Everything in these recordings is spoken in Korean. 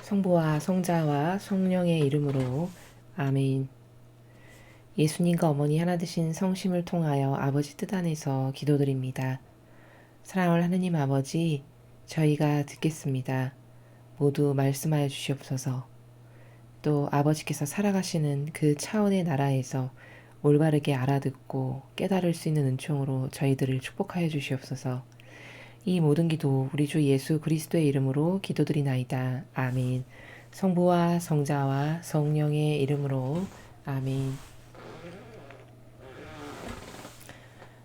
성부와 성자와 성령의 이름으로 아멘. 예수님과 어머니 하나 되신 성심을 통하여 아버지 뜻 안에서 기도드립니다. 사랑하는 하느님 아버지, 저희가 듣겠습니다. 모두 말씀하여 주시옵소서. 또 아버지께서 살아가시는 그 차원의 나라에서 올바르게 알아듣고 깨달을 수 있는 은총으로 저희들을 축복하여 주시옵소서. 이 모든 기도 우리 주 예수 그리스도의 이름으로 기도드리나이다. 아멘. 성부와 성자와 성령의 이름으로 아멘.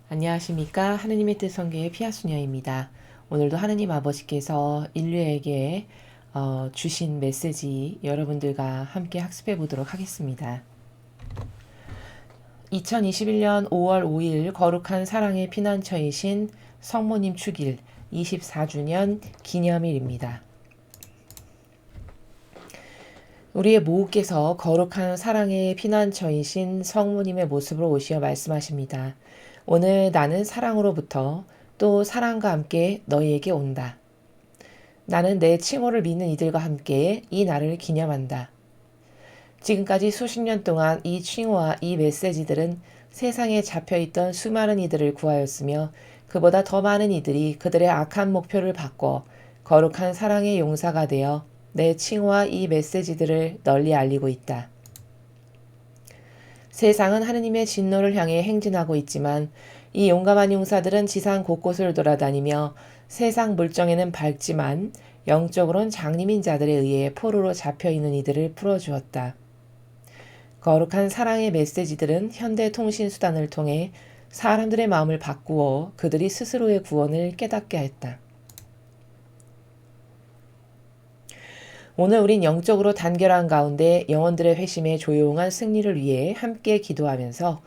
안녕하십니까. 하느님의 뜻 성교의 피아수녀입니다. 오늘도 하느님 아버지께서 인류에게 주신 메시지 여러분들과 함께 학습해 보도록 하겠습니다. 2021년 5월 5일 거룩한 사랑의 피난처이신 성모님 축일 24주년 기념일입니다. 우리의 모우께서 거룩한 사랑의 피난처이신 성모님의 모습으로 오시어 말씀하십니다. 오늘 나는 사랑으로부터 또 사랑과 함께 너희에게 온다. 나는 내 칭호를 믿는 이들과 함께 이 날을 기념한다. 지금까지 수십 년 동안 이 칭호와 이 메시지들은 세상에 잡혀있던 수많은 이들을 구하였으며 그보다 더 많은 이들이 그들의 악한 목표를 바꿔 거룩한 사랑의 용사가 되어 내 칭호와 이 메시지들을 널리 알리고 있다. 세상은 하느님의 진노를 향해 행진하고 있지만 이 용감한 용사들은 지상 곳곳을 돌아다니며 세상 물정에는 밝지만 영적으로는 장님인 자들에 의해 포로로 잡혀있는 이들을 풀어주었다. 거룩한 사랑의 메시지들은 현대 통신 수단을 통해 사람들의 마음을 바꾸어 그들이 스스로의 구원을 깨닫게 했다. 오늘 우린 영적으로 단결한 가운데 영혼들의 회심의 조용한 승리를 위해 함께 기도하면서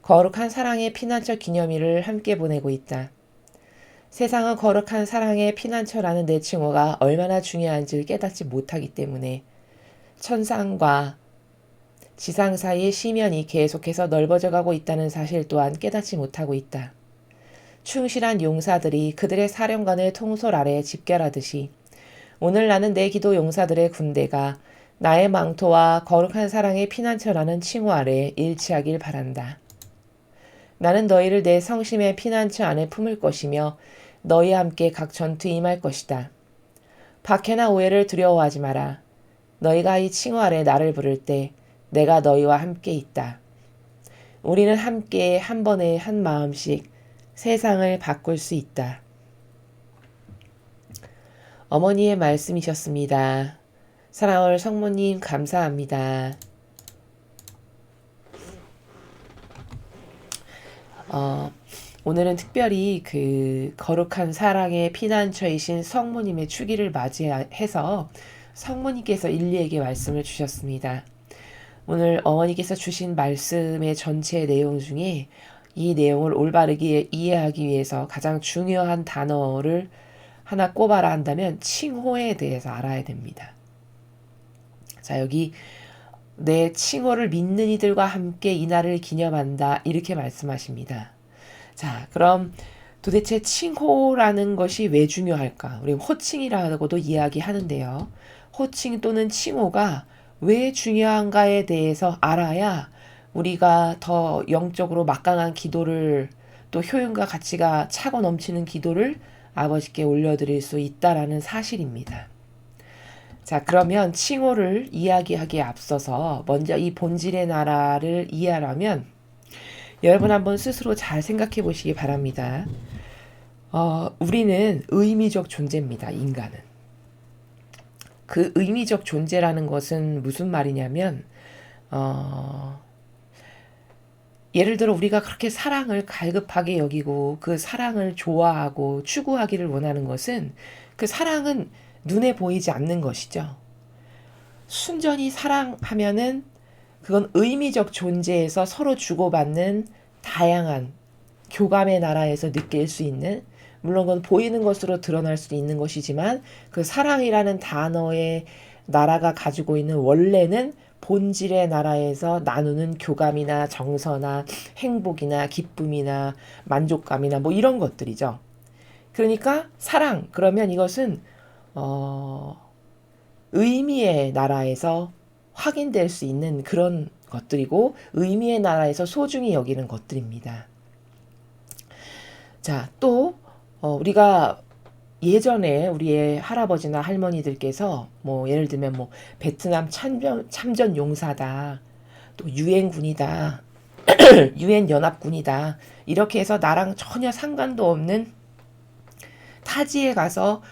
거룩한 사랑의 피난처 기념일을 함께 보내고 있다. 세상은 거룩한 사랑의 피난처라는 내 칭호가 얼마나 중요한지 깨닫지 못하기 때문에 천상과 지상 사이의 시면이 계속해서 넓어져 가고 있다는 사실 또한 깨닫지 못하고 있다. 충실한 용사들이 그들의 사령관의 통솔 아래 집결하듯이 오늘 나는 내 기도 용사들의 군대가 나의 망토와 거룩한 사랑의 피난처라는 칭호 아래 일치하길 바란다. 나는 너희를 내 성심의 피난처 안에 품을 것이며 너희와 함께 각 전투에 임할 것이다. 박해나 오해를 두려워하지 마라. 너희가 이 칭호 아래 나를 부를 때 내가 너희와 함께 있다. 우리는 함께 한 번에 한 마음씩 세상을 바꿀 수 있다. 어머니의 말씀이셨습니다. 사랑하는 성모님 감사합니다. 오늘은 특별히 그 거룩한 사랑의 피난처이신 성모님의 축일을 맞이해서 성모님께서 인류에게 말씀을 주셨습니다. 오늘 어머니께서 주신 말씀의 전체 내용 중에 이 내용을 올바르게 이해하기 위해서 가장 중요한 단어를 하나 꼽아라 한다면 칭호에 대해서 알아야 됩니다. 자, 여기 내 칭호를 믿는 이들과 함께 이 날을 기념한다 이렇게 말씀하십니다. 자, 그럼 도대체 칭호라는 것이 왜 중요할까? 우리 호칭이라고도 이야기하는데요. 호칭 또는 칭호가 왜 중요한가에 대해서 알아야 우리가 더 영적으로 막강한 기도를 또 효용과 가치가 차고 넘치는 기도를 아버지께 올려드릴 수 있다라는 사실입니다. 자, 그러면 칭호를 이야기하기에 앞서서 먼저 이 본질의 나라를 이해하려면 여러분 한번 스스로 잘 생각해 보시기 바랍니다. 우리는 의미적 존재입니다. 인간은. 그 의미적 존재라는 것은 무슨 말이냐면 예를 들어 우리가 그렇게 사랑을 갈급하게 여기고 그 사랑을 좋아하고 추구하기를 원하는 것은 그 사랑은 눈에 보이지 않는 것이죠. 순전히 사랑하면은 그건 의미적 존재에서 서로 주고받는 다양한 교감의 나라에서 느낄 수 있는, 물론 그건 보이는 것으로 드러날 수 있는 것이지만 그 사랑이라는 단어의 나라가 가지고 있는 원래는 본질의 나라에서 나누는 교감이나 정서나 행복이나 기쁨이나 만족감이나 뭐 이런 것들이죠. 그러니까 사랑 그러면 이것은 의미의 나라에서 확인될 수 있는 그런 것들이고 의미의 나라에서 소중히 여기는 것들입니다. 자, 또 우리가 예전에 우리의 할아버지나 할머니들께서 뭐 예를 들면 뭐 베트남 참전 용사다, 또 유엔군이다, 유엔 연합군이다 이렇게 해서 나랑 전혀 상관도 없는 타지에 가서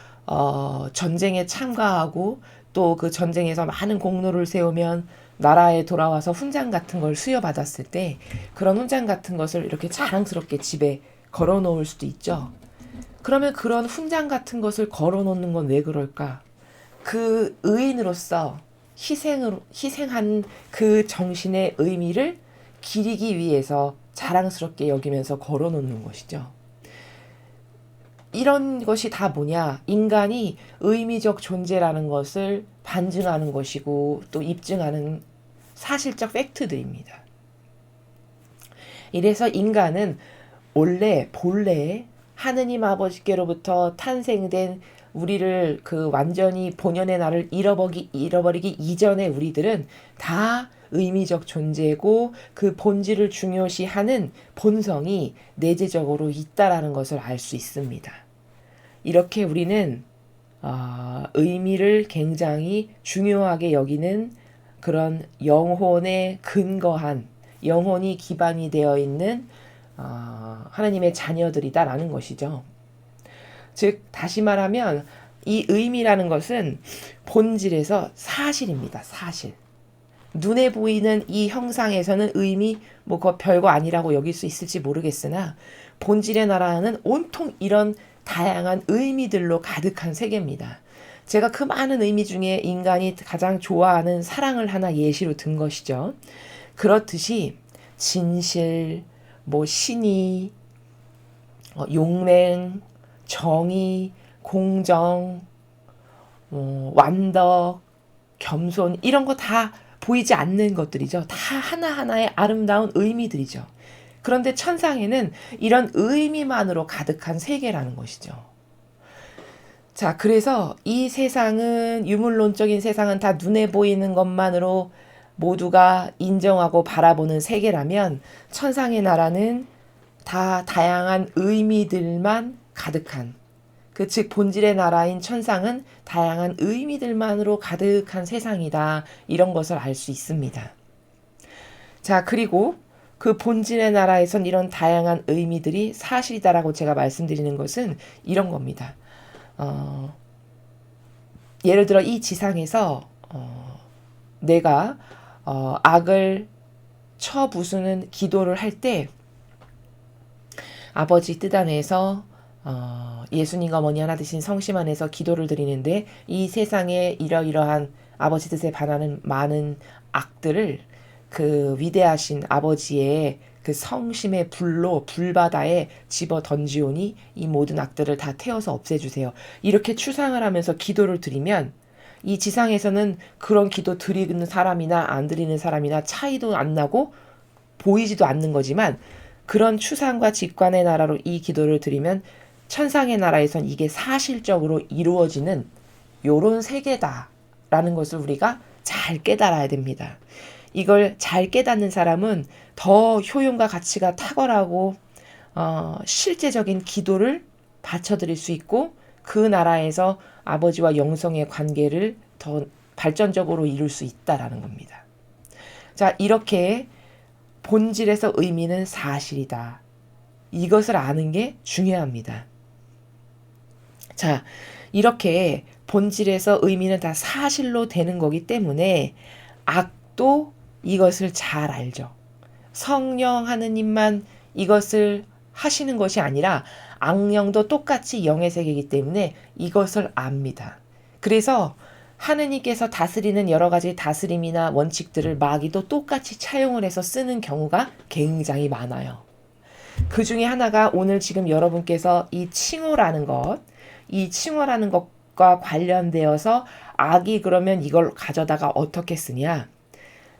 전쟁에 참가하고 또 그 전쟁에서 많은 공로를 세우면 나라에 돌아와서 훈장 같은 걸 수여받았을 때 그런 훈장 같은 것을 이렇게 자랑스럽게 집에 걸어 놓을 수도 있죠. 그러면 그런 훈장 같은 것을 걸어 놓는 건 왜 그럴까? 그 의인으로서 희생한 그 정신의 의미를 기리기 위해서 자랑스럽게 여기면서 걸어 놓는 것이죠. 이런 것이 다 뭐냐? 인간이 의미적 존재라는 것을 반증하는 것이고 또 입증하는 사실적 팩트들입니다. 이래서 인간은 본래 하느님 아버지께로부터 탄생된 우리를 그 완전히 본연의 나를 잃어버리기 이전의 우리들은 다 의미적 존재고 그 본질을 중요시하는 본성이 내재적으로 있다라는 것을 알 수 있습니다. 이렇게 우리는 의미를 굉장히 중요하게 여기는 그런 영혼에 근거한 영혼이 기반이 되어 있는 하나님의 자녀들이다라는 것이죠. 즉 다시 말하면 이 의미라는 것은 본질에서 사실입니다. 사실. 눈에 보이는 이 형상에서는 의미 뭐 그거 별거 아니라고 여길 수 있을지 모르겠으나 본질의 나라는 온통 이런 다양한 의미들로 가득한 세계입니다. 제가 그 많은 의미 중에 인간이 가장 좋아하는 사랑을 하나 예시로 든 것이죠. 그렇듯이 진실, 뭐 신의, 용맹, 정의, 공정, 완덕, 겸손 이런 거 다 보이지 않는 것들이죠. 다 하나하나의 아름다운 의미들이죠. 그런데 천상에는 이런 의미만으로 가득한 세계라는 것이죠. 자, 그래서 이 세상은 유물론적인 세상은 다 눈에 보이는 것만으로 모두가 인정하고 바라보는 세계라면 천상의 나라는 다 다양한 의미들만 가득한 즉 본질의 나라인 천상은 다양한 의미들만으로 가득한 세상이다. 이런 것을 알 수 있습니다. 자, 그리고 그 본질의 나라에선 이런 다양한 의미들이 사실이다라고 제가 말씀드리는 것은 이런 겁니다. 예를 들어 이 지상에서 내가 악을 쳐부수는 기도를 할 때 아버지 뜻 안에서 예수님과 어머니 하나 되신 성심 안에서 기도를 드리는데 이 세상에 이러이러한 아버지 뜻에 반하는 많은 악들을 그 위대하신 아버지의 그 성심의 불바다에 집어 던지오니 이 모든 악들을 다 태워서 없애주세요. 이렇게 추상을 하면서 기도를 드리면 이 지상에서는 그런 기도 드리는 사람이나 안 드리는 사람이나 차이도 안 나고 보이지도 않는 거지만 그런 추상과 직관의 나라로 이 기도를 드리면 천상의 나라에선 이게 사실적으로 이루어지는 요런 세계다라는 것을 우리가 잘 깨달아야 됩니다. 이걸 잘 깨닫는 사람은 더 효용과 가치가 탁월하고 실제적인 기도를 바쳐드릴 수 있고 그 나라에서 아버지와 영성의 관계를 더 발전적으로 이룰 수 있다라는 겁니다. 자, 이렇게 본질에서 의미는 사실이다. 이것을 아는 게 중요합니다. 자, 이렇게 본질에서 의미는 다 사실로 되는 거기 때문에 악도 이것을 잘 알죠. 성령 하느님만 이것을 하시는 것이 아니라 악령도 똑같이 영의 세계이기 때문에 이것을 압니다. 그래서 하느님께서 다스리는 여러 가지 다스림이나 원칙들을 마귀도 똑같이 차용을 해서 쓰는 경우가 굉장히 많아요. 그 중에 하나가 오늘 지금 여러분께서 이 칭호라는 것과 관련되어서 악이 그러면 이걸 가져다가 어떻게 쓰냐?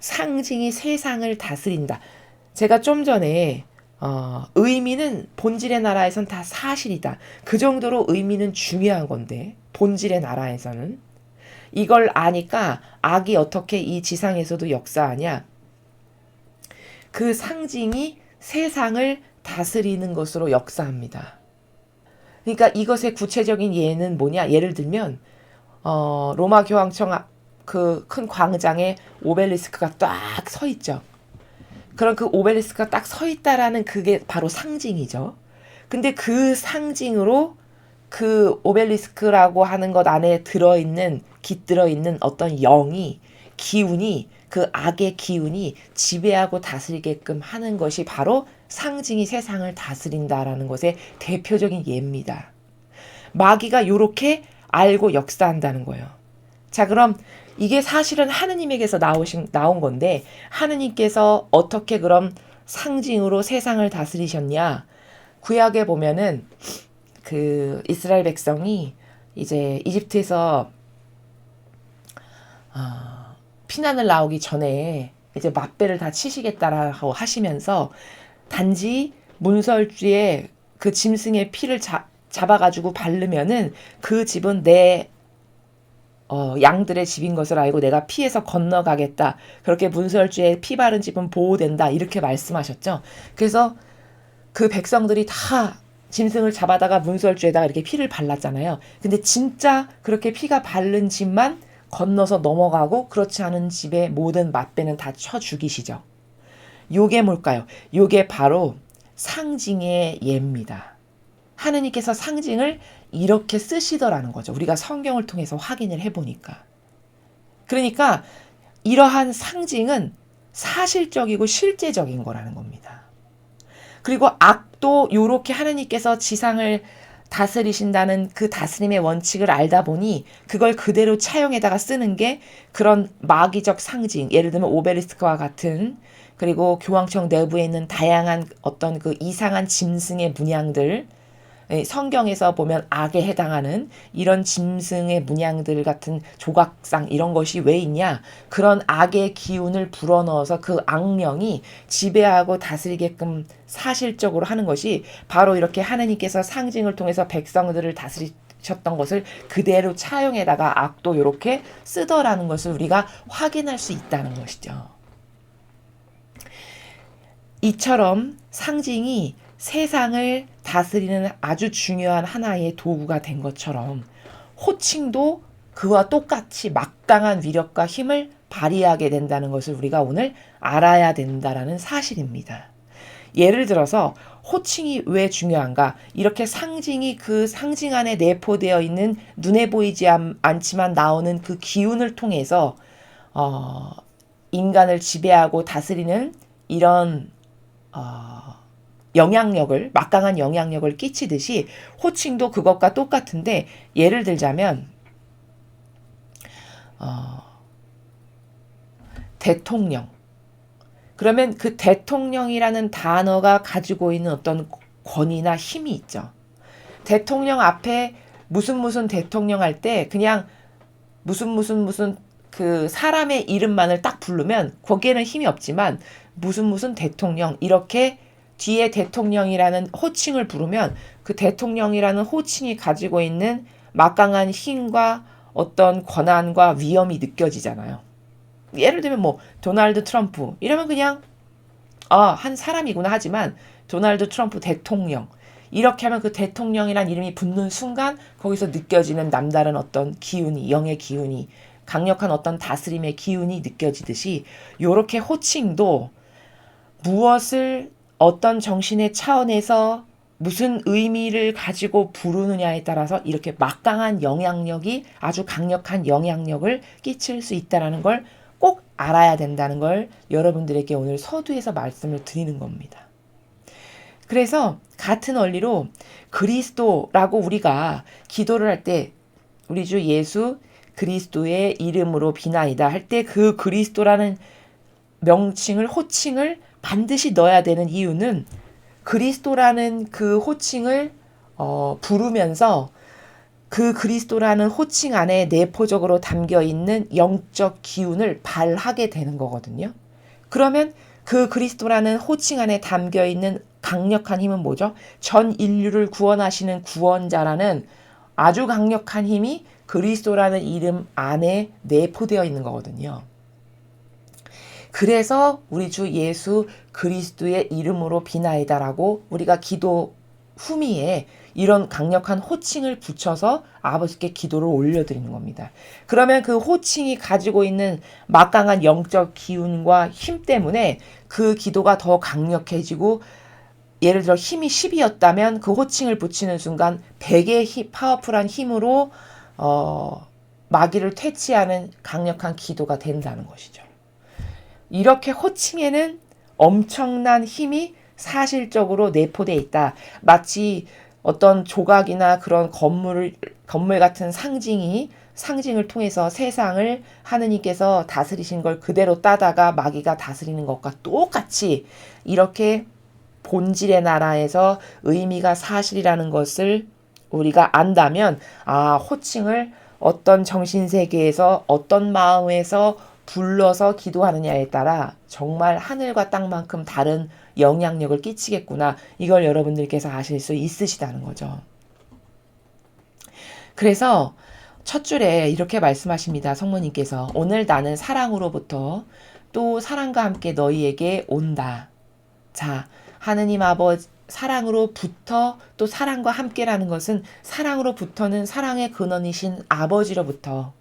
상징이 세상을 다스린다. 제가 좀 전에 의미는 본질의 나라에선 다 사실이다. 그 정도로 의미는 중요한 건데 본질의 나라에서는 이걸 아니까 악이 어떻게 이 지상에서도 역사하냐? 그 상징이 세상을 다스리는 것으로 역사합니다. 그러니까 이것의 구체적인 예는 뭐냐? 예를 들면 로마 교황청 그 큰 광장에 오벨리스크가 딱 서 있죠. 그럼 그 오벨리스크가 딱 서 있다라는 그게 바로 상징이죠. 근데 그 상징으로 그 오벨리스크라고 하는 것 안에 깃들어 있는 어떤 영이, 기운이, 그 악의 기운이 지배하고 다스리게끔 하는 것이 바로 상징이 세상을 다스린다라는 것의 대표적인 예입니다. 마귀가 이렇게 알고 역사한다는 거예요. 자, 그럼 이게 사실은 하느님에게서 나온 건데, 하느님께서 어떻게 그럼 상징으로 세상을 다스리셨냐? 구약에 보면은 그 이스라엘 백성이 이제 이집트에서 피난을 나오기 전에 이제 맞배를 다 치시겠다라고 하시면서 단지 문설주에 그 짐승의 피를 잡아가지고 바르면은 그 집은 내 양들의 집인 것을 알고 내가 피해서 건너가겠다. 그렇게 문설주에 피 바른 집은 보호된다. 이렇게 말씀하셨죠. 그래서 그 백성들이 다 짐승을 잡아다가 문설주에다가 이렇게 피를 발랐잖아요. 근데 진짜 그렇게 피가 바른 집만 건너서 넘어가고 그렇지 않은 집의 모든 맞배는 다 쳐 죽이시죠. 요게 뭘까요? 요게 바로 상징의 예입니다. 하느님께서 상징을 이렇게 쓰시더라는 거죠. 우리가 성경을 통해서 확인을 해보니까. 그러니까 이러한 상징은 사실적이고 실제적인 거라는 겁니다. 그리고 악도 요렇게 하느님께서 지상을 다스리신다는 그 다스림의 원칙을 알다 보니 그걸 그대로 차용에다가 쓰는 게 그런 마귀적 상징, 예를 들면 오벨리스크와 같은, 그리고 교황청 내부에 있는 다양한 어떤 그 이상한 짐승의 문양들, 성경에서 보면 악에 해당하는 이런 짐승의 문양들 같은 조각상 이런 것이 왜 있냐? 그런 악의 기운을 불어넣어서 그 악령이 지배하고 다스리게끔 사실적으로 하는 것이 바로 이렇게 하느님께서 상징을 통해서 백성들을 다스리셨던 것을 그대로 차용에다가 악도 이렇게 쓰더라는 것을 우리가 확인할 수 있다는 것이죠. 이처럼 상징이 세상을 다스리는 아주 중요한 하나의 도구가 된 것처럼 호칭도 그와 똑같이 막강한 위력과 힘을 발휘하게 된다는 것을 우리가 오늘 알아야 된다라는 사실입니다. 예를 들어서 호칭이 왜 중요한가? 이렇게 상징이 그 상징 안에 내포되어 있는 눈에 보이지 않지만 나오는 그 기운을 통해서 인간을 지배하고 다스리는 이런 영향력을, 막강한 영향력을 끼치듯이 호칭도 그것과 똑같은데, 예를 들자면 대통령. 그러면 그 대통령이라는 단어가 가지고 있는 어떤 권위나 힘이 있죠. 대통령 앞에 무슨 대통령 할 때 그냥 무슨 그 사람의 이름만을 딱 부르면 거기에는 힘이 없지만 무슨 대통령 이렇게 뒤에 대통령이라는 호칭을 부르면 그 대통령이라는 호칭이 가지고 있는 막강한 힘과 어떤 권한과 위엄이 느껴지잖아요. 예를 들면 뭐 도널드 트럼프 이러면 그냥 한 사람이구나 하지만 도널드 트럼프 대통령 이렇게 하면 그 대통령이란 이름이 붙는 순간 거기서 느껴지는 남다른 어떤 기운이, 영의 기운이, 강력한 어떤 다스림의 기운이 느껴지듯이 요렇게 호칭도 무엇을 어떤 정신의 차원에서 무슨 의미를 가지고 부르느냐에 따라서 이렇게 막강한 영향력이, 아주 강력한 영향력을 끼칠 수 있다는 걸 꼭 알아야 된다는 걸 여러분들에게 오늘 서두에서 말씀을 드리는 겁니다. 그래서 같은 원리로 그리스도라고 우리가 기도를 할 때 우리 주 예수 그리스도의 이름으로 비나이다 할 때 그 그리스도라는 명칭을, 호칭을 반드시 넣어야 되는 이유는 그리스도라는 그 호칭을 부르면서 그 그리스도라는 호칭 안에 내포적으로 담겨 있는 영적 기운을 발하게 되는 거거든요. 그러면 그 그리스도라는 호칭 안에 담겨 있는 강력한 힘은 뭐죠? 전 인류를 구원하시는 구원자라는 아주 강력한 힘이 그리스도라는 이름 안에 내포되어 있는 거거든요. 그래서 우리 주 예수 그리스도의 이름으로 비나이다라고 우리가 기도 후미에 이런 강력한 호칭을 붙여서 아버지께 기도를 올려드리는 겁니다. 그러면 그 호칭이 가지고 있는 막강한 영적 기운과 힘 때문에 그 기도가 더 강력해지고, 예를 들어 힘이 10이었다면 그 호칭을 붙이는 순간 100의 파워풀한 힘으로 마귀를 퇴치하는 강력한 기도가 된다는 것이죠. 이렇게 호칭에는 엄청난 힘이 사실적으로 내포되어 있다. 마치 어떤 조각이나 그런 건물 같은 상징을 통해서 세상을 하느님께서 다스리신 걸 그대로 따다가 마귀가 다스리는 것과 똑같이 이렇게 본질의 나라에서 의미가 사실이라는 것을 우리가 안다면, 호칭을 어떤 정신세계에서 어떤 마음에서 불러서 기도하느냐에 따라 정말 하늘과 땅만큼 다른 영향력을 끼치겠구나. 이걸 여러분들께서 아실 수 있으시다는 거죠. 그래서 첫 줄에 이렇게 말씀하십니다. 성모님께서 오늘 나는 사랑으로부터 또 사랑과 함께 너희에게 온다. 자, 하느님 아버지 사랑으로부터 또 사랑과 함께라는 것은, 사랑으로부터는 사랑의 근원이신 아버지로부터,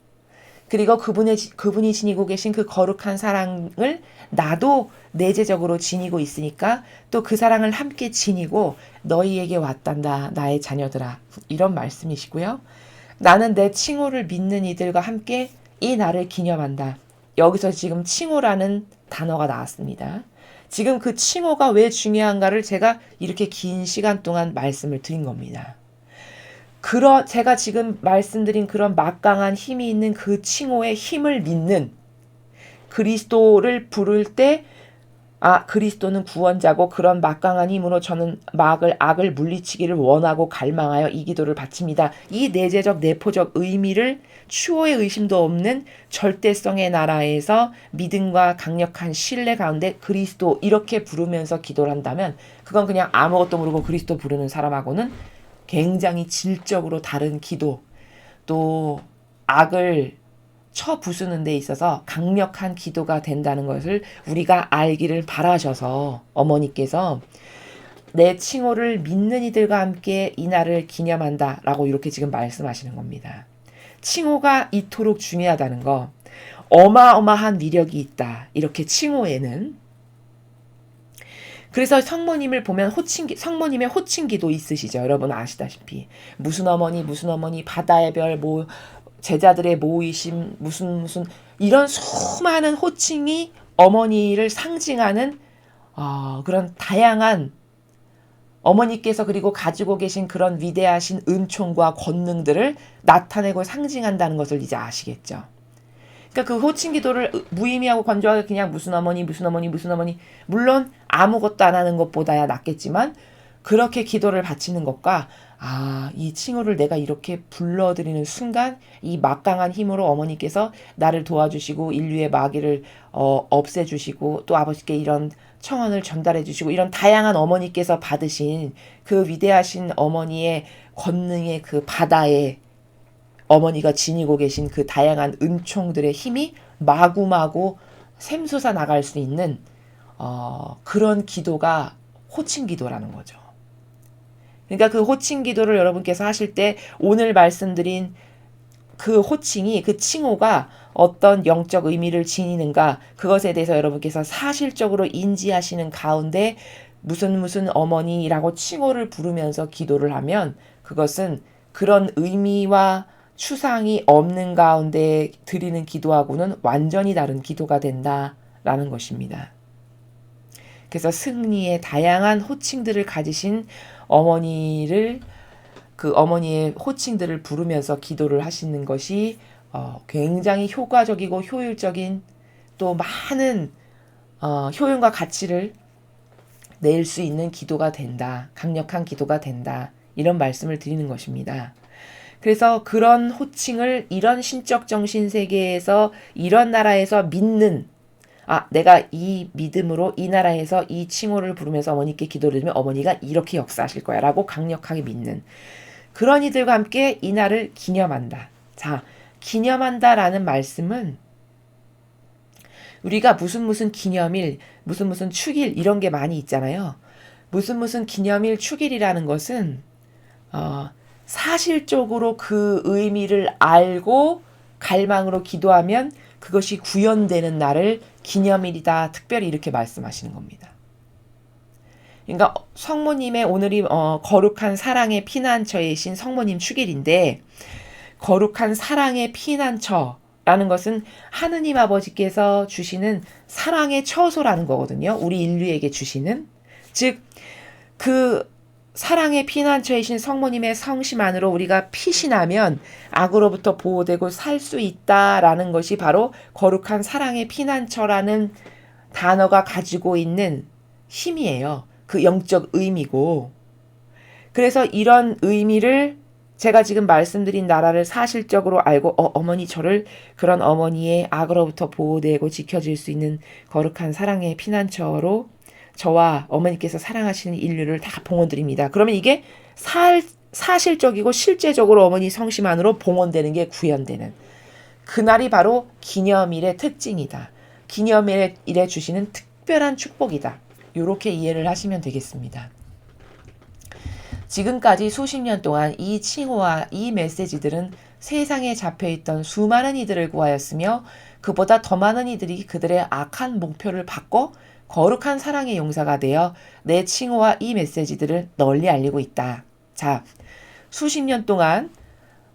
그리고 그분이 지니고 계신 그 거룩한 사랑을 나도 내재적으로 지니고 있으니까 또 그 사랑을 함께 지니고 너희에게 왔단다, 나의 자녀들아. 이런 말씀이시고요. 나는 내 칭호를 믿는 이들과 함께 이 날을 기념한다. 여기서 지금 칭호라는 단어가 나왔습니다. 지금 그 칭호가 왜 중요한가를 제가 이렇게 긴 시간 동안 말씀을 드린 겁니다. 제가 지금 말씀드린 그런 막강한 힘이 있는 그 칭호의 힘을 믿는, 그리스도를 부를 때 그리스도는 구원자고 그런 막강한 힘으로 저는 악을 물리치기를 원하고 갈망하여 이 기도를 바칩니다. 이 내재적 내포적 의미를 추호의 의심도 없는 절대성의 나라에서 믿음과 강력한 신뢰 가운데 그리스도 이렇게 부르면서 기도를 한다면, 그건 그냥 아무것도 모르고 그리스도 부르는 사람하고는 굉장히 질적으로 다른 기도, 또 악을 쳐 부수는 데 있어서 강력한 기도가 된다는 것을 우리가 알기를 바라셔서 어머니께서 내 칭호를 믿는 이들과 함께 이 날을 기념한다 라고 이렇게 지금 말씀하시는 겁니다. 칭호가 이토록 중요하다는 거, 어마어마한 위력이 있다, 이렇게 칭호에는. 그래서 성모님을 보면 성모님의 호칭기도 있으시죠. 여러분 아시다시피 무슨 어머니 바다의 별, 제자들의 모이심, 무슨 이런 수많은 호칭이 어머니를 상징하는 그런 다양한 어머니께서 그리고 가지고 계신 그런 위대하신 은총과 권능들을 나타내고 상징한다는 것을 이제 아시겠죠. 그러니까 그 호칭 기도를 무의미하고 건조하게 그냥 무슨 어머니, 물론 아무것도 안 하는 것보다야 낫겠지만, 그렇게 기도를 바치는 것과 이 칭호를 내가 이렇게 불러드리는 순간 이 막강한 힘으로 어머니께서 나를 도와주시고 인류의 마귀를 없애주시고 또 아버지께 이런 청원을 전달해 주시고, 이런 다양한 어머니께서 받으신 그 위대하신 어머니의 권능의 그 바다에 어머니가 지니고 계신 그 다양한 은총들의 힘이 마구마구 샘솟아 나갈 수 있는 그런 기도가 호칭 기도라는 거죠. 그러니까 그 호칭 기도를 여러분께서 하실 때 오늘 말씀드린 그 호칭이, 그 칭호가 어떤 영적 의미를 지니는가, 그것에 대해서 여러분께서 사실적으로 인지하시는 가운데 무슨 어머니라고 칭호를 부르면서 기도를 하면, 그것은 그런 의미와 추상이 없는 가운데 드리는 기도하고는 완전히 다른 기도가 된다라는 것입니다. 그래서 승리의 다양한 호칭들을 가지신 어머니를, 그 어머니의 호칭들을 부르면서 기도를 하시는 것이 굉장히 효과적이고 효율적인, 또 많은 효용과 가치를 낼 수 있는 기도가 된다, 강력한 기도가 된다, 이런 말씀을 드리는 것입니다. 그래서 그런 호칭을 이런 신적 정신 세계에서, 이런 나라에서 믿는, 내가 이 믿음으로 이 나라에서 이 칭호를 부르면서 어머니께 기도를 드리면 어머니가 이렇게 역사하실 거야 라고 강력하게 믿는 그런 이들과 함께 이 날을 기념한다. 자, 기념한다라는 말씀은 우리가 무슨 기념일, 무슨 축일 이런 게 많이 있잖아요. 무슨 기념일, 축일이라는 것은 사실적으로 그 의미를 알고 갈망으로 기도하면 그것이 구현되는 날을 기념일이다. 특별히 이렇게 말씀하시는 겁니다. 그러니까 성모님의 오늘이 거룩한 사랑의 피난처이신 성모님 축일인데 거룩한 사랑의 피난처라는 것은 하느님 아버지께서 주시는 사랑의 처소라는 거거든요. 우리 인류에게 주시는. 즉 그 사랑의 피난처이신 성모님의 성심 안으로 우리가 피신하면 악으로부터 보호되고 살 수 있다라는 것이 바로 거룩한 사랑의 피난처라는 단어가 가지고 있는 힘이에요. 그 영적 의미고. 그래서 이런 의미를 제가 지금 말씀드린 나라를 사실적으로 알고 어머니 저를 그런 어머니의 악으로부터 보호되고 지켜질 수 있는 거룩한 사랑의 피난처로 저와 어머니께서 사랑하시는 인류를 다 봉헌드립니다. 그러면 이게 사실적이고 실제적으로 어머니 성심 안으로 봉헌되는 게 구현되는 그날이 바로 기념일의 특징이다. 기념일에 주시는 특별한 축복이다. 이렇게 이해를 하시면 되겠습니다. 지금까지 수십 년 동안 이 칭호와 이 메시지들은 세상에 잡혀있던 수많은 이들을 구하였으며 그보다 더 많은 이들이 그들의 악한 목표를 바꿔 거룩한 사랑의 용사가 되어 내 칭호와 이 메시지들을 널리 알리고 있다. 자, 수십 년 동안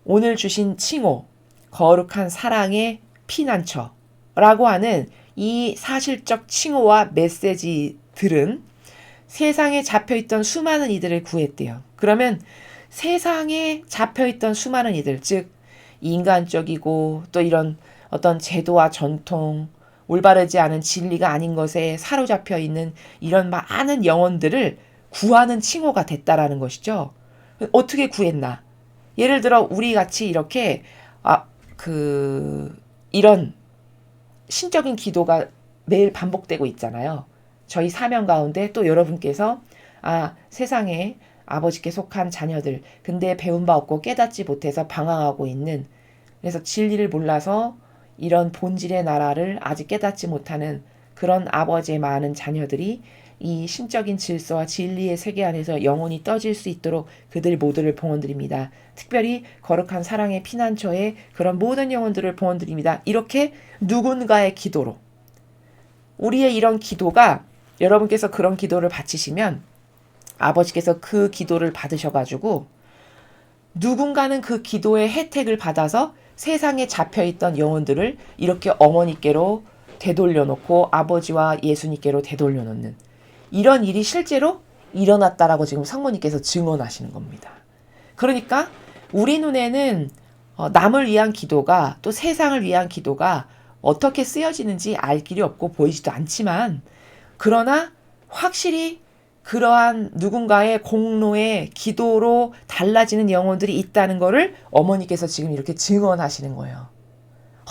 오늘 주신 칭호, 거룩한 사랑의 피난처라고 하는 이 사실적 칭호와 메시지들은 세상에 잡혀있던 수많은 이들을 구했대요. 그러면 세상에 잡혀있던 수많은 이들, 즉 인간적이고 또 이런 어떤 제도와 전통, 올바르지 않은 진리가 아닌 것에 사로잡혀 있는 이런 많은 영혼들을 구하는 칭호가 됐다라는 것이죠. 어떻게 구했나? 예를 들어 우리 같이 이렇게 이런 신적인 기도가 매일 반복되고 있잖아요. 저희 사명 가운데 또 여러분께서 세상에 아버지께 속한 자녀들 근데 배운 바 없고 깨닫지 못해서 방황하고 있는 그래서 진리를 몰라서 이런 본질의 나라를 아직 깨닫지 못하는 그런 아버지의 많은 자녀들이 이 신적인 질서와 진리의 세계 안에서 영혼이 떠질 수 있도록 그들 모두를 봉헌드립니다. 특별히 거룩한 사랑의 피난처에 그런 모든 영혼들을 봉헌드립니다. 이렇게 누군가의 기도로 우리의 이런 기도가 여러분께서 그런 기도를 바치시면 아버지께서 그 기도를 받으셔가지고 누군가는 그 기도의 혜택을 받아서 세상에 잡혀있던 영혼들을 이렇게 어머니께로 되돌려놓고 아버지와 예수님께로 되돌려놓는 이런 일이 실제로 일어났다라고 지금 성모님께서 증언하시는 겁니다. 그러니까 우리 눈에는 남을 위한 기도가 또 세상을 위한 기도가 어떻게 쓰여지는지 알 길이 없고 보이지도 않지만 그러나 확실히 그러한 누군가의 공로의 기도로 달라지는 영혼들이 있다는 것을 어머니께서 지금 이렇게 증언하시는 거예요.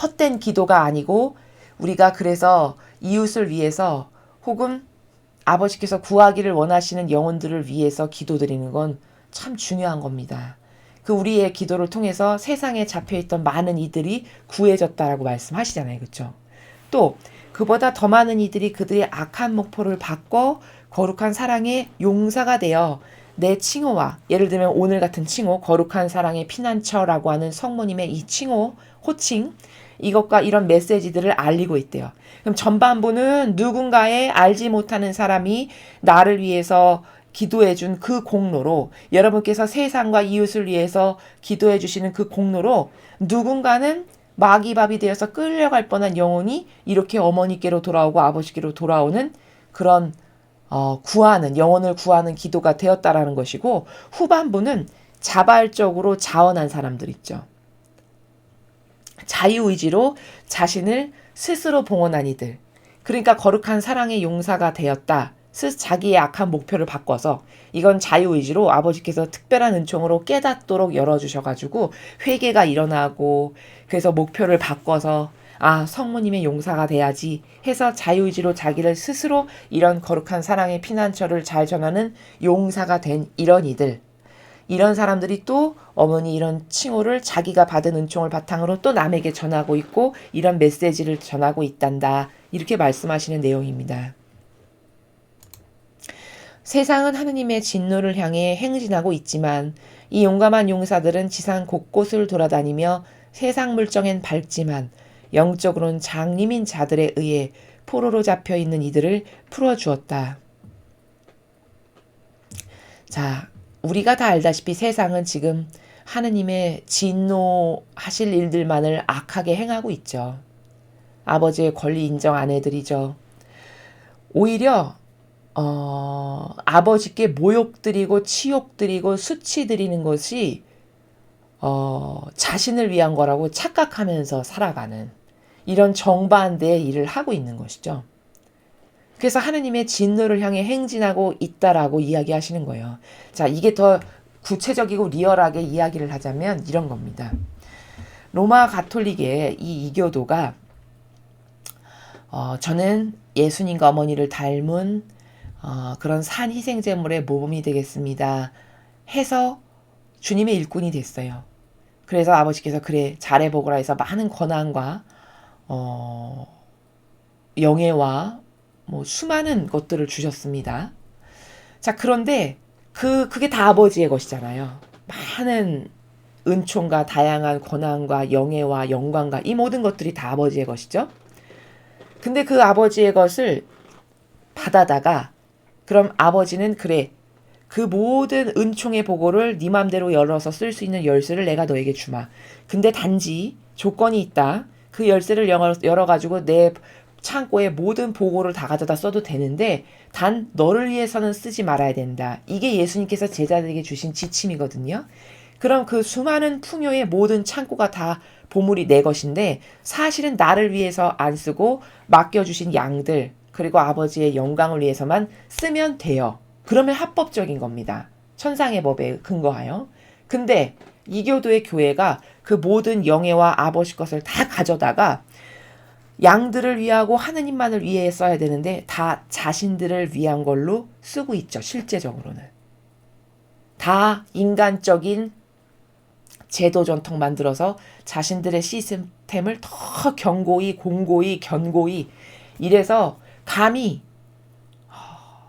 헛된 기도가 아니고 우리가 그래서 이웃을 위해서 혹은 아버지께서 구하기를 원하시는 영혼들을 위해서 기도드리는 건 참 중요한 겁니다. 그 우리의 기도를 통해서 세상에 잡혀있던 많은 이들이 구해졌다라고 말씀하시잖아요. 그렇죠? 또 그보다 더 많은 이들이 그들의 악한 목표를 바꿔 거룩한 사랑의 용사가 되어 내 칭호와 예를 들면 오늘 같은 칭호 거룩한 사랑의 피난처라고 하는 성모님의 이 칭호 호칭 이것과 이런 메시지들을 알리고 있대요. 그럼 전반부는 누군가의 알지 못하는 사람이 나를 위해서 기도해 준 그 공로로 여러분께서 세상과 이웃을 위해서 기도해 주시는 그 공로로 누군가는 마귀밥이 되어서 끌려갈 뻔한 영혼이 이렇게 어머니께로 돌아오고 아버지께로 돌아오는 그런 구하는 영혼을 구하는 기도가 되었다라는 것이고 후반부는 자발적으로 자원한 사람들 있죠. 자유의지로 자신을 스스로 봉헌한 이들. 그러니까 거룩한 사랑의 용사가 되었다. 자기의 악한 목표를 바꿔서 이건 자유의지로 아버지께서 특별한 은총으로 깨닫도록 열어주셔가지고 회개가 일어나고 그래서 목표를 바꿔서 성모님의 용사가 돼야지 해서 자유의지로 자기를 스스로 이런 거룩한 사랑의 피난처를 잘 전하는 용사가 된 이런 이들. 이런 사람들이 또 어머니 이런 칭호를 자기가 받은 은총을 바탕으로 또 남에게 전하고 있고 이런 메시지를 전하고 있단다. 이렇게 말씀하시는 내용입니다. 세상은 하느님의 진노를 향해 행진하고 있지만 이 용감한 용사들은 지상 곳곳을 돌아다니며 세상 물정엔 밝지만 영적으로는 장님인 자들에 의해 포로로 잡혀 있는 이들을 풀어주었다. 자, 우리가 다 알다시피 세상은 지금 하느님의 진노하실 일들만을 악하게 행하고 있죠. 아버지의 권리 인정 안 해드리죠. 오히려 아버지께 모욕드리고 치욕드리고 수치드리는 것이 자신을 위한 거라고 착각하면서 살아가는 이런 정반대의 일을 하고 있는 것이죠. 그래서 하느님의 진노를 향해 행진하고 있다라고 이야기하시는 거예요. 자, 이게 더 구체적이고 리얼하게 이야기를 하자면 이런 겁니다. 로마 가톨릭의 이 이교도가 저는 예수님과 어머니를 닮은 그런 산 희생제물의 모범이 되겠습니다. 해서 주님의 일꾼이 됐어요. 그래서 아버지께서 그래 잘해보거라 해서 많은 권한과 영예와 뭐 수많은 것들을 주셨습니다. 자, 그런데 그게 다 아버지의 것이잖아요. 많은 은총과 다양한 권한과 영예와 영광과 이 모든 것들이 다 아버지의 것이죠. 근데 그 아버지의 것을 받아다가 그럼 아버지는 그래 그 모든 은총의 보고를 네 맘대로 열어서 쓸 수 있는 열쇠를 내가 너에게 주마. 근데 단지 조건이 있다. 그 열쇠를 열어가지고 내 창고에 모든 보고를 다 가져다 써도 되는데 단 너를 위해서는 쓰지 말아야 된다. 이게 예수님께서 제자들에게 주신 지침이거든요. 그럼 그 수많은 풍요의 모든 창고가 다 보물이 내 것인데 사실은 나를 위해서 안 쓰고 맡겨주신 양들 그리고 아버지의 영광을 위해서만 쓰면 돼요. 그러면 합법적인 겁니다. 천상의 법에 근거하여. 근데 이교도의 교회가 그 모든 영예와 아버지 것을 다 가져다가 양들을 위하고 하느님만을 위해 써야 되는데 다 자신들을 위한 걸로 쓰고 있죠. 실제적으로는. 다 인간적인 제도 전통 만들어서 자신들의 시스템을 더 견고히 공고히 견고히 이래서 감히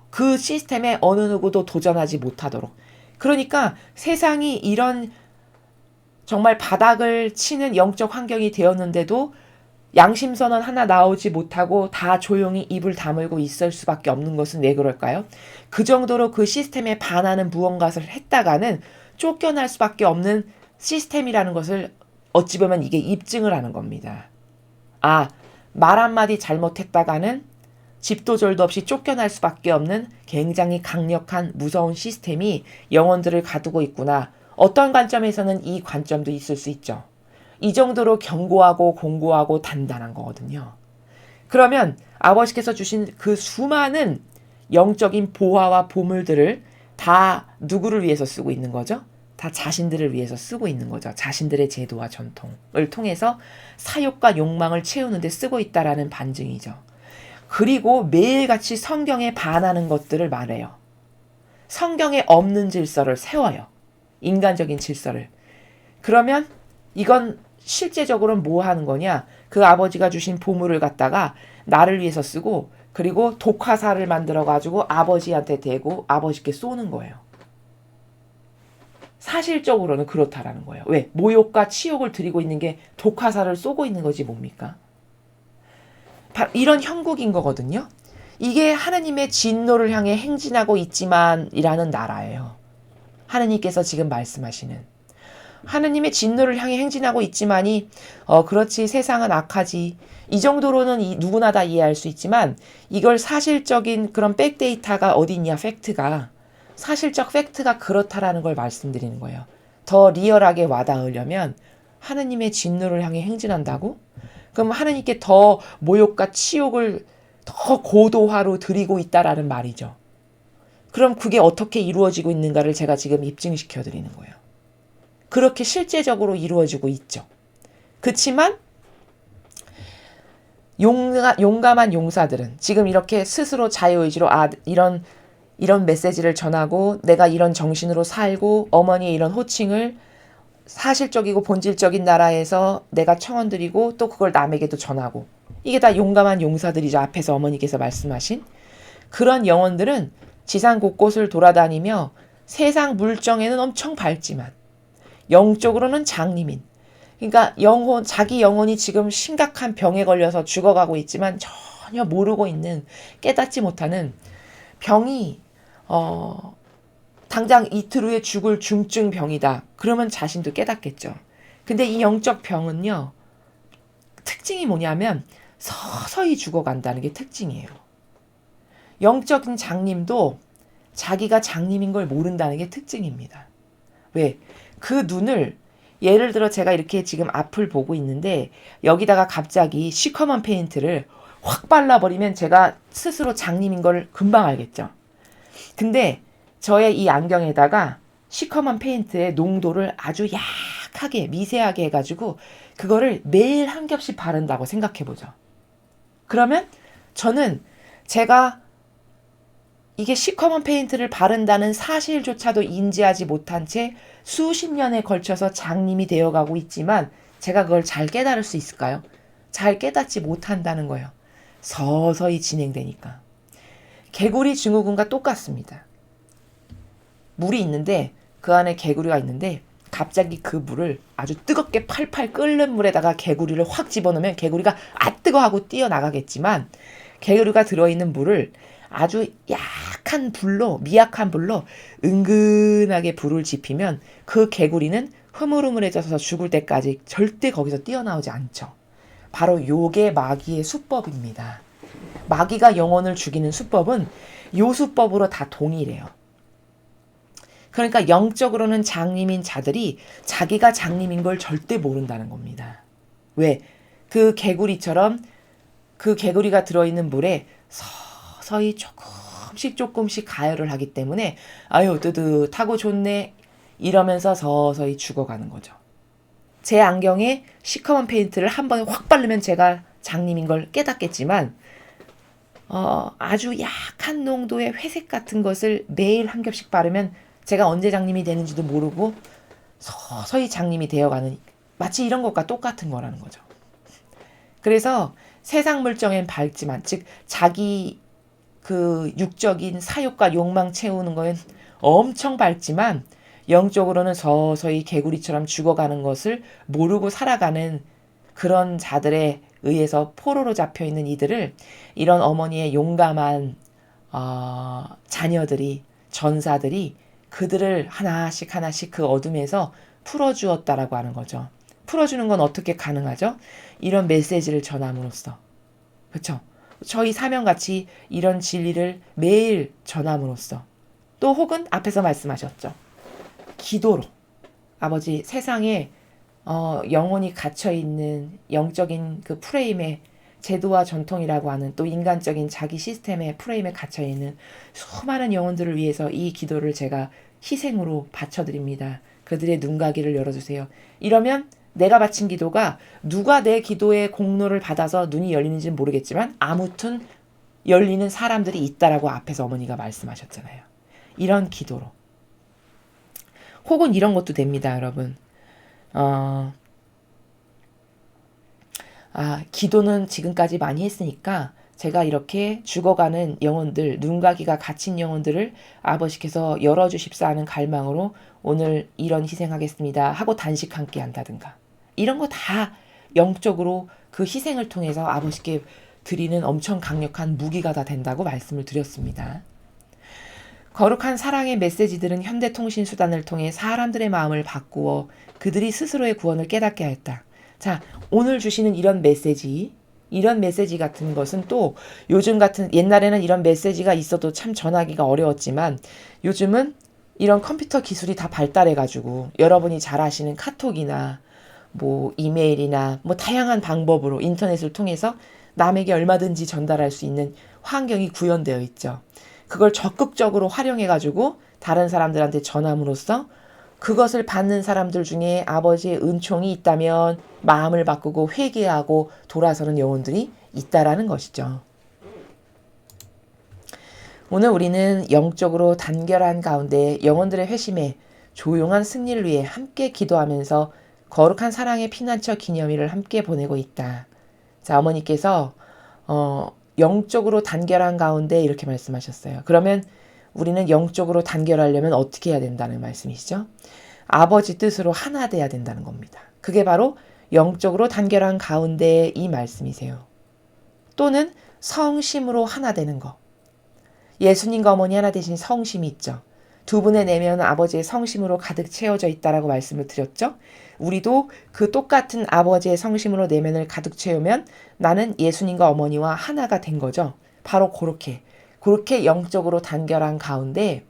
그 시스템에 어느 누구도 도전하지 못하도록. 그러니까 세상이 이런 정말 바닥을 치는 영적 환경이 되었는데도 양심선언 하나 나오지 못하고 다 조용히 입을 다물고 있을 수밖에 없는 것은 왜 그럴까요? 그 정도로 그 시스템에 반하는 무언가를 했다가는 쫓겨날 수밖에 없는 시스템이라는 것을 어찌 보면 이게 입증을 하는 겁니다. 아, 말 한마디 잘못했다가는 집도절도 없이 쫓겨날 수밖에 없는 굉장히 강력한 무서운 시스템이 영혼들을 가두고 있구나. 어떤 관점에서는 이 관점도 있을 수 있죠. 이 정도로 견고하고 공고하고 단단한 거거든요. 그러면 아버지께서 주신 그 수많은 영적인 보화와 보물들을 다 누구를 위해서 쓰고 있는 거죠? 다 자신들을 위해서 쓰고 있는 거죠. 자신들의 제도와 전통을 통해서 사욕과 욕망을 채우는 데 쓰고 있다라는 반증이죠. 그리고 매일같이 성경에 반하는 것들을 말해요. 성경에 없는 질서를 세워요. 인간적인 질서를. 그러면 이건 실제적으로는 뭐 하는 거냐? 그 아버지가 주신 보물을 갖다가 나를 위해서 쓰고 그리고 독화살을 만들어가지고 아버지한테 대고 아버지께 쏘는 거예요. 사실적으로는 그렇다라는 거예요. 왜? 모욕과 치욕을 드리고 있는 게 독화살을 쏘고 있는 거지 뭡니까? 이런 형국인 거거든요. 이게 하느님의 진노를 향해 행진하고 있지만 이라는 나라예요. 하느님께서 지금 말씀하시는. 하느님의 진노를 향해 행진하고 있지만이 그렇지 세상은 악하지. 이 정도로는 누구나 다 이해할 수 있지만 이걸 사실적인 그런 백데이터가 어디 있냐 팩트가. 사실적 팩트가 그렇다라는 걸 말씀드리는 거예요. 더 리얼하게 와닿으려면 하느님의 진노를 향해 행진한다고? 그럼 하느님께 더 모욕과 치욕을 더 고도화로 드리고 있다라는 말이죠. 그럼 그게 어떻게 이루어지고 있는가를 제가 지금 입증시켜 드리는 거예요. 그렇게 실제적으로 이루어지고 있죠. 그렇지만 용감한 용사들은 지금 이렇게 스스로 자유의지로 이런 이런 메시지를 전하고 내가 이런 정신으로 살고 어머니의 이런 호칭을 사실적이고 본질적인 나라에서 내가 청원드리고 또 그걸 남에게도 전하고 이게 다 용감한 용사들이죠. 앞에서 어머니께서 말씀하신 그런 영혼들은 지상 곳곳을 돌아다니며 세상 물정에는 엄청 밝지만 영적으로는 장님인 그러니까 자기 영혼이 지금 심각한 병에 걸려서 죽어가고 있지만 전혀 모르고 있는 깨닫지 못하는 병이 당장 이틀 후에 죽을 중증 병이다. 그러면 자신도 깨닫겠죠. 근데 이 영적 병은요. 특징이 뭐냐면 서서히 죽어간다는 게 특징이에요. 영적인 장님도 자기가 장님인 걸 모른다는 게 특징입니다. 왜? 그 눈을 예를 들어 제가 이렇게 지금 앞을 보고 있는데 여기다가 갑자기 시커먼 페인트를 확 발라버리면 제가 스스로 장님인 걸 금방 알겠죠. 근데 저의 이 안경에다가 시커먼 페인트의 농도를 아주 약하게 미세하게 해가지고 그거를 매일 한 겹씩 바른다고 생각해보죠. 그러면 저는 제가 이게 시커먼 페인트를 바른다는 사실조차도 인지하지 못한 채 수십 년에 걸쳐서 장님이 되어가고 있지만 제가 그걸 잘 깨달을 수 있을까요? 잘 깨닫지 못한다는 거예요. 서서히 진행되니까. 개구리 증후군과 똑같습니다. 물이 있는데 그 안에 개구리가 있는데 갑자기 그 물을 아주 뜨겁게 팔팔 끓는 물에다가 개구리를 확 집어넣으면 개구리가 아 뜨거 하고 뛰어나가겠지만 개구리가 들어있는 물을 아주 약한 불로 미약한 불로 은근하게 불을 지피면 그 개구리는 흐물흐물해져서 죽을 때까지 절대 거기서 뛰어나오지 않죠. 바로 요게 마귀의 수법입니다. 마귀가 영혼을 죽이는 수법은 요 수법으로 다 동일해요. 그러니까 영적으로는 장님인 자들이 자기가 장님인 걸 절대 모른다는 겁니다. 왜? 그 개구리처럼 그 개구리가 들어있는 물에 서서히 조금씩 가열을 하기 때문에 아유 뜨뜻하고 좋네 이러면서 서서히 죽어가는 거죠. 제 안경에 시커먼 페인트를 한 번에 확 바르면 제가 장님인 걸 깨닫겠지만 아주 약한 농도의 회색 같은 것을 매일 한 겹씩 바르면 제가 언제 장님이 되는지도 모르고 서서히 장님이 되어가는 마치 이런 것과 똑같은 거라는 거죠. 그래서 세상 물정엔 밝지만 즉 자기 그 육적인 사욕과 욕망 채우는 거엔 엄청 밝지만 영적으로는 서서히 개구리처럼 죽어가는 것을 모르고 살아가는 그런 자들에 의해서 포로로 잡혀있는 이들을 이런 어머니의 용감한 자녀들이 전사들이 그들을 하나씩 그 어둠에서 풀어주었다라고 하는 거죠. 풀어주는 건 어떻게 가능하죠? 이런 메시지를 전함으로써. 그렇죠? 저희 사명같이 이런 진리를 매일 전함으로써 또 혹은 앞에서 말씀하셨죠. 기도로 아버지 세상에 영혼이 갇혀있는 영적인 그 프레임에 제도와 전통이라고 하는 또 인간적인 자기 시스템의 프레임에 갇혀있는 수많은 영혼들을 위해서 이 기도를 제가 희생으로 바쳐드립니다. 그들의 눈가기를 열어주세요. 이러면 내가 바친 기도가 누가 내 기도의 공로를 받아서 눈이 열리는지는 모르겠지만 아무튼 열리는 사람들이 있다라고 앞에서 어머니가 말씀하셨잖아요. 이런 기도로. 혹은 이런 것도 됩니다, 여러분. 기도는 지금까지 많이 했으니까 제가 이렇게 죽어가는 영혼들, 눈가기가 갇힌 영혼들을 아버지께서 열어주십사 하는 갈망으로 오늘 이런 희생하겠습니다 하고 단식 함께 한다든가 이런 거 다 영적으로 그 희생을 통해서 아버지께 드리는 엄청 강력한 무기가 다 된다고 말씀을 드렸습니다. 거룩한 사랑의 메시지들은 현대통신수단을 통해 사람들의 마음을 바꾸어 그들이 스스로의 구원을 깨닫게 했다. 자, 오늘 주시는 이런 메시지 같은 것은 또 요즘 같은 옛날에는 이런 메시지가 있어도 참 전하기가 어려웠지만 요즘은 이런 컴퓨터 기술이 다 발달해가지고 여러분이 잘 아시는 카톡이나 뭐 이메일이나 뭐 다양한 방법으로 인터넷을 통해서 남에게 얼마든지 전달할 수 있는 환경이 구현되어 있죠. 그걸 적극적으로 활용해가지고 다른 사람들한테 전함으로써 그것을 받는 사람들 중에 아버지의 은총이 있다면 마음을 바꾸고 회개하고 돌아서는 영혼들이 있다라는 것이죠. 오늘 우리는 영적으로 단결한 가운데 영혼들의 회심에 조용한 승리를 위해 함께 기도하면서 거룩한 사랑의 피난처 기념일을 함께 보내고 있다. 자, 어머니께서 영적으로 단결한 가운데 이렇게 말씀하셨어요. 그러면 우리는 영적으로 단결하려면 어떻게 해야 된다는 말씀이시죠? 아버지 뜻으로 하나 돼야 된다는 겁니다. 그게 바로 영적으로 단결한 가운데 이 말씀이세요. 또는 성심으로 하나 되는 거. 예수님과 어머니 하나 되신 성심이 있죠. 두 분의 내면은 아버지의 성심으로 가득 채워져 있다라고 말씀을 드렸죠. 우리도 그 똑같은 아버지의 성심으로 내면을 가득 채우면 나는 예수님과 어머니와 하나가 된 거죠. 바로 그렇게 영적으로 단결한 가운데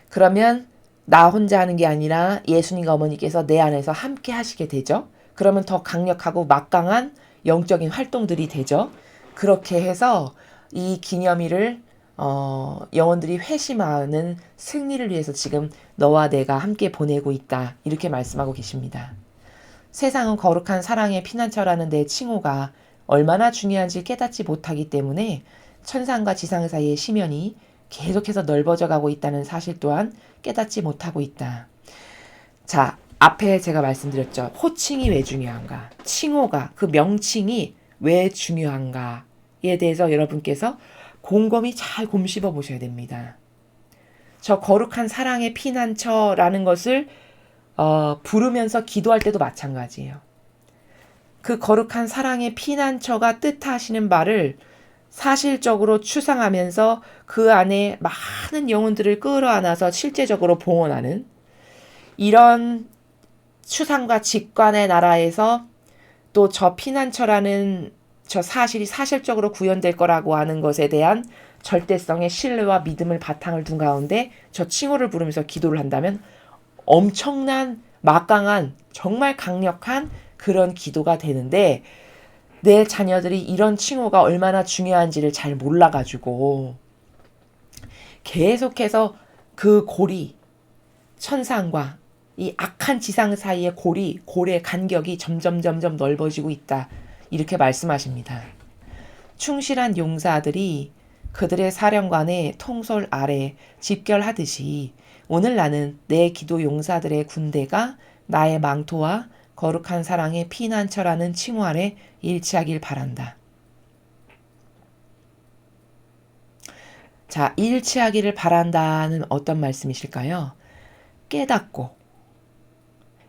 그러면 나 혼자 하는 게 아니라 예수님과 어머니께서 내 안에서 함께 하시게 되죠. 그러면 더 강력하고 막강한 영적인 활동들이 되죠. 그렇게 해서 이 기념일을 영혼들이 회심하는 승리를 위해서 지금 너와 내가 함께 보내고 있다. 이렇게 말씀하고 계십니다. 세상은 거룩한 사랑의 피난처라는 내 칭호가 얼마나 중요한지 깨닫지 못하기 때문에 천상과 지상 사이의 심연이 계속해서 넓어져 가고 있다는 사실 또한 깨닫지 못하고 있다. 자, 앞에 제가 말씀드렸죠. 호칭이 왜 중요한가? 칭호가, 그 명칭이 왜 중요한가에 대해서 여러분께서 곰곰이 잘 곰씹어 보셔야 됩니다. 저 거룩한 사랑의 피난처라는 것을 부르면서 기도할 때도 마찬가지예요. 그 거룩한 사랑의 피난처가 뜻하시는 바를 사실적으로 추상하면서 그 안에 많은 영혼들을 끌어안아서 실제적으로 봉헌하는 이런 추상과 직관의 나라에서 또 저 피난처라는 저 사실이 사실적으로 구현될 거라고 하는 것에 대한 절대성의 신뢰와 믿음을 바탕을 둔 가운데 저 칭호를 부르면서 기도를 한다면 엄청난 막강한 정말 강력한 그런 기도가 되는데 내 자녀들이 이런 칭호가 얼마나 중요한지를 잘 몰라가지고 계속해서 그 고리, 천상과 이 악한 지상 사이의 고리의 간격이 점점 넓어지고 있다. 이렇게 말씀하십니다. 충실한 용사들이 그들의 사령관의 통솔 아래 집결하듯이 오늘 나는 내 기도 용사들의 군대가 나의 망토와 거룩한 사랑의 피난처라는 칭호 아래 일치하길 바란다. 자, 일치하기를 바란다는 어떤 말씀이실까요? 깨닫고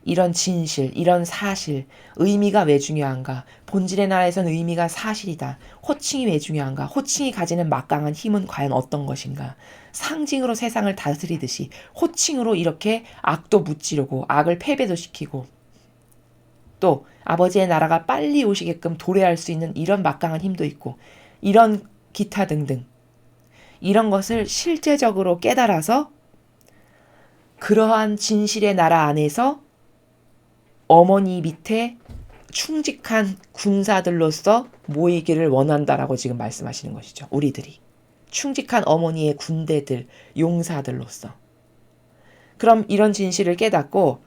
이런 진실, 이런 사실, 의미가 왜 중요한가? 본질의 나라에선 의미가 사실이다. 호칭이 왜 중요한가? 호칭이 가지는 막강한 힘은 과연 어떤 것인가? 상징으로 세상을 다스리듯이 호칭으로 이렇게 악도 무찌르고 악을 패배도 시키고 또 아버지의 나라가 빨리 오시게끔 도래할 수 있는 이런 막강한 힘도 있고 이런 기타 등등 이런 것을 실제적으로 깨달아서 그러한 진실의 나라 안에서 어머니 밑에 충직한 군사들로서 모이기를 원한다라고 지금 말씀하시는 것이죠. 우리들이. 충직한 어머니의 군대들, 용사들로서. 그럼 이런 진실을 깨닫고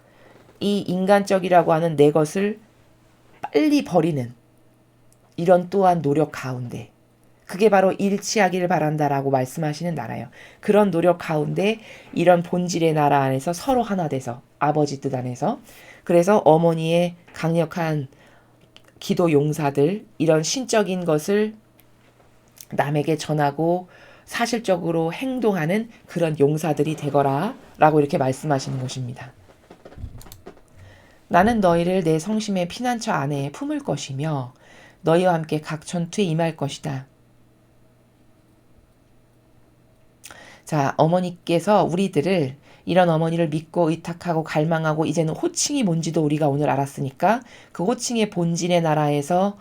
이 인간적이라고 하는 내 것을 빨리 버리는 이런 또한 노력 가운데 그게 바로 일치하기를 바란다라고 말씀하시는 나라예요. 그런 노력 가운데 이런 본질의 나라 안에서 서로 하나 돼서 아버지 뜻 안에서 그래서 어머니의 강력한 기도 용사들 이런 신적인 것을 남에게 전하고 사실적으로 행동하는 그런 용사들이 되거라 라고 이렇게 말씀하시는 것입니다. 나는 너희를 내 성심의 피난처 안에 품을 것이며 너희와 함께 각 전투에 임할 것이다. 자, 어머니께서 우리들을 이런 어머니를 믿고 의탁하고 갈망하고 이제는 호칭이 뭔지도 우리가 오늘 알았으니까 그 호칭의 본질의 나라에서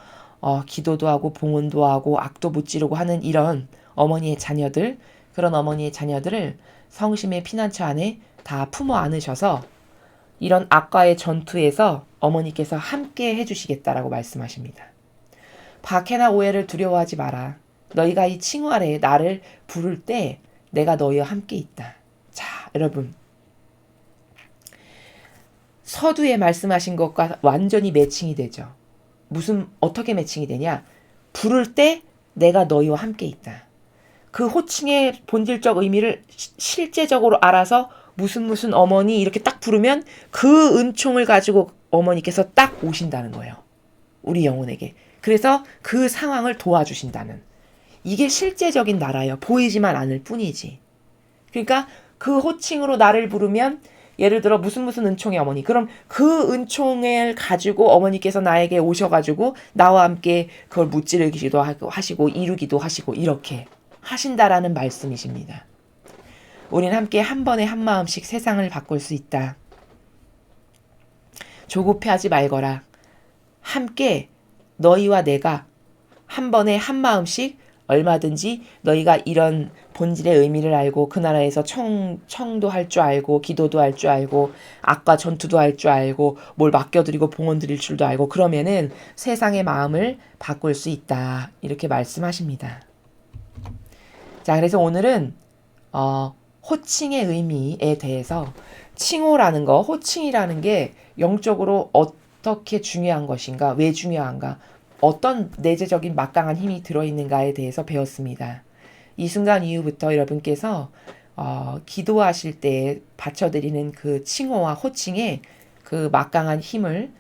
기도도 하고 봉헌도 하고 악도 무찌르고 하는 이런 어머니의 자녀들 그런 어머니의 자녀들을 성심의 피난처 안에 다 품어 안으셔서 이런 악과의 전투에서 어머니께서 함께 해주시겠다라고 말씀하십니다. 박해나 오해를 두려워하지 마라. 너희가 이 칭호 아래에 나를 부를 때 내가 너희와 함께 있다. 자, 여러분. 서두에 말씀하신 것과 완전히 매칭이 되죠. 어떻게 매칭이 되냐? 부를 때 내가 너희와 함께 있다. 그 호칭의 본질적 의미를 실제적으로 알아서 무슨 어머니 이렇게 딱 부르면 그 은총을 가지고 어머니께서 딱 오신다는 거예요. 우리 영혼에게. 그래서 그 상황을 도와주신다는. 이게 실제적인 나라예요. 보이지만 않을 뿐이지. 그러니까 그 호칭으로 나를 부르면 예를 들어 무슨 은총의 어머니. 그럼 그 은총을 가지고 어머니께서 나에게 오셔가지고 나와 함께 그걸 무찌르기도 하시고 이루기도 하시고 이렇게 하신다라는 말씀이십니다. 우린 함께 한 번에 한 마음씩 세상을 바꿀 수 있다. 조급해하지 말거라. 함께 너희와 내가 한 번에 한 마음씩 얼마든지 너희가 이런 본질의 의미를 알고 그 나라에서 청도 할 줄 알고 기도도 할 줄 알고 악과 전투도 할 줄 알고 뭘 맡겨드리고 봉헌 드릴 줄도 알고 그러면은 세상의 마음을 바꿀 수 있다. 이렇게 말씀하십니다. 자, 그래서 오늘은 호칭의 의미에 대해서 칭호라는 거, 호칭이라는 게 영적으로 어떻게 중요한 것인가, 왜 중요한가, 어떤 내재적인 막강한 힘이 들어있는가에 대해서 배웠습니다. 이 순간 이후부터 여러분께서 기도하실 때 바쳐드리는 그 칭호와 호칭에 그 막강한 힘을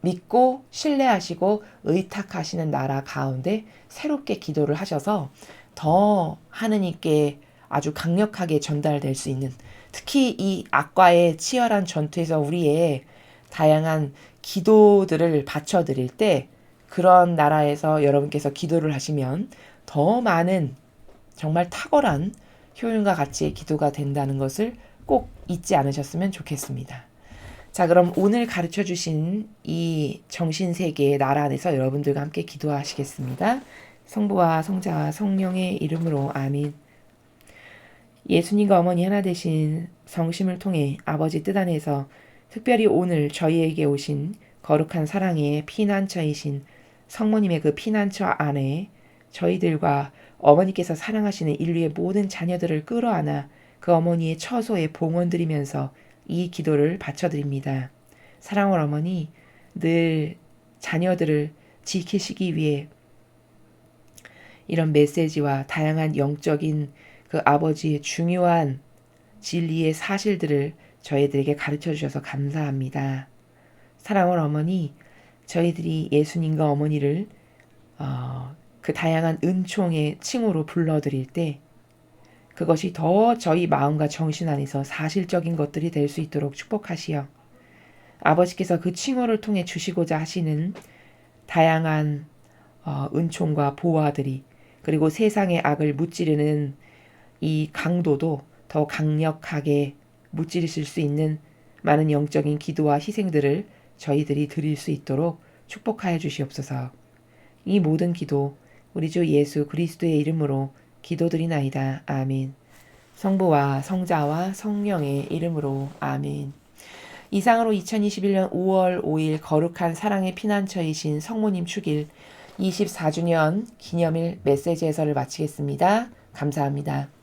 믿고 신뢰하시고 의탁하시는 나라 가운데 새롭게 기도를 하셔서 더 하느님께 아주 강력하게 전달될 수 있는, 특히 이 악과의 치열한 전투에서 우리의 다양한 기도들을 바쳐드릴 때 그런 나라에서 여러분께서 기도를 하시면 더 많은 정말 탁월한 효율과 가치의 기도가 된다는 것을 꼭 잊지 않으셨으면 좋겠습니다. 자, 그럼 오늘 가르쳐 주신 이 정신세계의 나라 안에서 여러분들과 함께 기도하시겠습니다. 성부와 성자와 성령의 이름으로 아멘. 예수님과 어머니 하나 되신 성심을 통해 아버지 뜻 안에서 특별히 오늘 저희에게 오신 거룩한 사랑의 피난처이신 성모님의 그 피난처 안에 저희들과 어머니께서 사랑하시는 인류의 모든 자녀들을 끌어안아 그 어머니의 처소에 봉헌드리면서 이 기도를 바쳐드립니다. 사랑하는 어머니, 늘 자녀들을 지키시기 위해 이런 메시지와 다양한 영적인 그 아버지의 중요한 진리의 사실들을 저희들에게 가르쳐 주셔서 감사합니다. 사랑하는 어머니, 저희들이 예수님과 어머니를 그 다양한 은총의 칭호로 불러드릴 때 그것이 더 저희 마음과 정신 안에서 사실적인 것들이 될 수 있도록 축복하시어 아버지께서 그 칭호를 통해 주시고자 하시는 다양한 은총과 보화들이 그리고 세상의 악을 무찌르는 이 강도도 더 강력하게 무찌르실 수 있는 많은 영적인 기도와 희생들을 저희들이 드릴 수 있도록 축복하여 주시옵소서. 이 모든 기도 우리 주 예수 그리스도의 이름으로 기도드리나이다. 아멘. 성부와 성자와 성령의 이름으로 아멘. 이상으로 2021년 5월 5일 거룩한 사랑의 피난처이신 성모님 축일 24주년 기념일 메시지 해설을 마치겠습니다. 감사합니다.